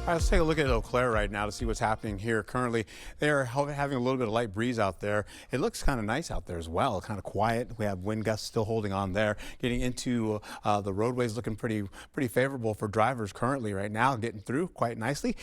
All right, let's take a look at Eau Claire right now to see what's happening here. Currently, they're having a little bit of light breeze out there. It looks kind of nice out there as well, kind of quiet. We have wind gusts still holding on there. Getting into the roadways looking pretty favorable for drivers currently right now, getting through quite nicely.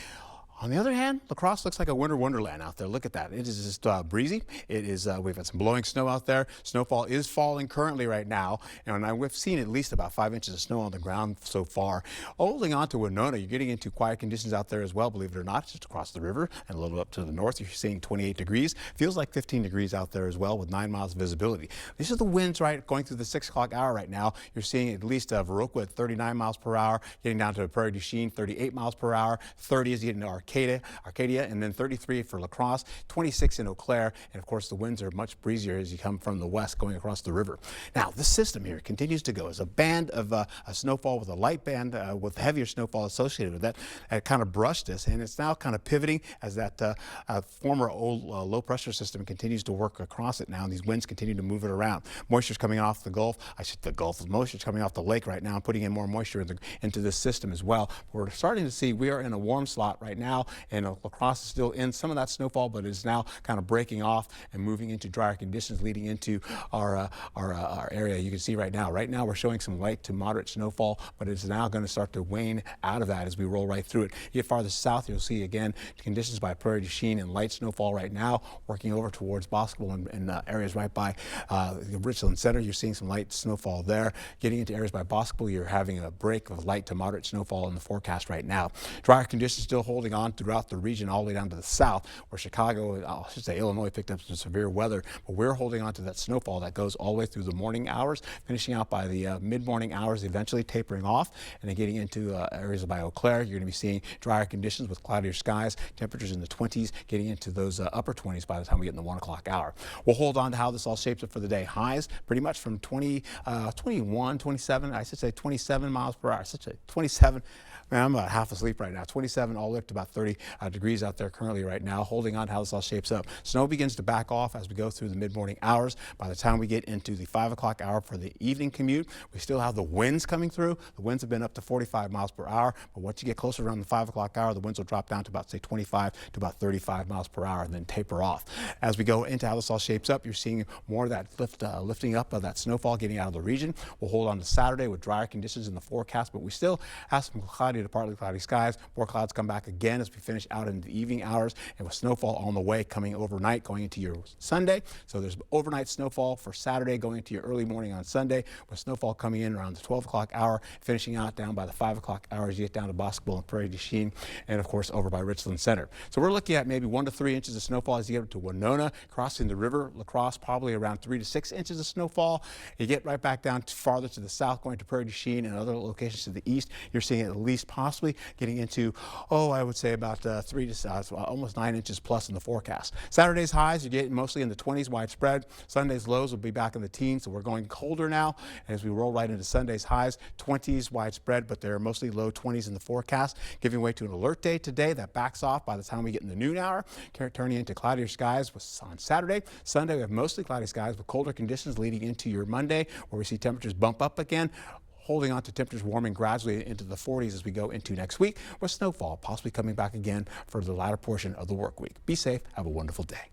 On the other hand, La Crosse looks like a winter wonderland out there. Look at that. It is just breezy. It is. We've had some blowing snow out there. Snowfall is falling currently right now, and we've seen at least about 5 inches of snow on the ground so far. Holding on to Winona, you're getting into quiet conditions out there as well, believe it or not, just across the river and a little up to the north. You're seeing 28 degrees. Feels like 15 degrees out there as well with 9 miles of visibility. These are the winds right going through the 6 o'clock hour right now. You're seeing at least Viroqua at 39 miles per hour, getting down to Prairie du Chien, 38 miles per hour. 30 is getting to Arcadia, and then 33 for La Crosse, 26 in Eau Claire, and of course the winds are much breezier as you come from the west going across the river. Now this system here continues to go as a band of a snowfall with a light band with heavier snowfall associated with that. It kind of brushed us, and it's now kind of pivoting as that former old low pressure system continues to work across it now, and these winds continue to move it around. Moisture's coming off the Gulf. Moisture's coming off the lake right now and putting in more moisture into this system as well. We're starting to see we are in a warm slot right now, and La Crosse is still in some of that snowfall, but is now kind of breaking off and moving into drier conditions, leading into our area. You can see right now we're showing some light to moderate snowfall, but it's now going to start to wane out of that as we roll right through it. You get farther south, you'll see again conditions by Prairie du Chien and light snowfall right now, working over towards Boscobel and areas right by Richland Center. You're seeing some light snowfall there. Getting into areas by Boscobel, you're having a break of light to moderate snowfall in the forecast right now. Drier conditions still holding on throughout the region all the way down to the south, where Chicago, I should say Illinois, picked up some severe weather, but we're holding on to that snowfall that goes all the way through the morning hours, finishing out by the mid-morning hours, eventually tapering off, and then getting into areas by Eau Claire. You're going to be seeing drier conditions with cloudier skies, temperatures in the 20s, getting into those upper 20s by the time we get in the 1 o'clock hour. We'll hold on to how this all shapes up for the day. Highs pretty much from 21, 27, I should say 27 miles per hour. I should say 27. Man, I'm about half asleep right now. 27 all the way up to about 30 degrees out there currently right now, holding on to how this all shapes up. Snow begins to back off as we go through the mid-morning hours. By the time we get into the 5 o'clock hour for the evening commute, we still have the winds coming through. The winds have been up to 45 miles per hour, but once you get closer around the 5 o'clock hour, the winds will drop down to about, say, 25 to about 35 miles per hour and then taper off. As we go into how this all shapes up, you're seeing more of that lifting up of that snowfall getting out of the region. We'll hold on to Saturday with drier conditions in the forecast, but we still have some cloudy to partly cloudy skies. More clouds come back again as we finish out in the evening hours, and with snowfall on the way coming overnight going into your Sunday. So there's overnight snowfall for Saturday going into your early morning on Sunday, with snowfall coming in around the 12 o'clock hour, finishing out down by the 5 o'clock hour as you get down to Boscobel and Prairie du Chien, and of course over by Richland Center. So we're looking at maybe 1 to 3 inches of snowfall as you get up to Winona, crossing the river. La Crosse probably around 3 to 6 inches of snowfall. You get right back down farther to the south going to Prairie du Chien and other locations to the east. You're seeing at least possibly getting into, I would say about 3 to almost 9 inches plus in the forecast. Saturday's highs, you get mostly in the 20s widespread. Sunday's lows will be back in the teens, so we're going colder now as we roll right into Sunday's highs. 20s widespread, but they're mostly low 20s in the forecast, giving way to an alert day today that backs off by the time we get in the noon hour, turning into cloudier skies on Saturday. Sunday, we have mostly cloudy skies with colder conditions leading into your Monday, where we see temperatures bump up again, holding on to temperatures warming gradually into the 40s as we go into next week, with snowfall possibly coming back again for the latter portion of the work week. Be safe. Have a wonderful day.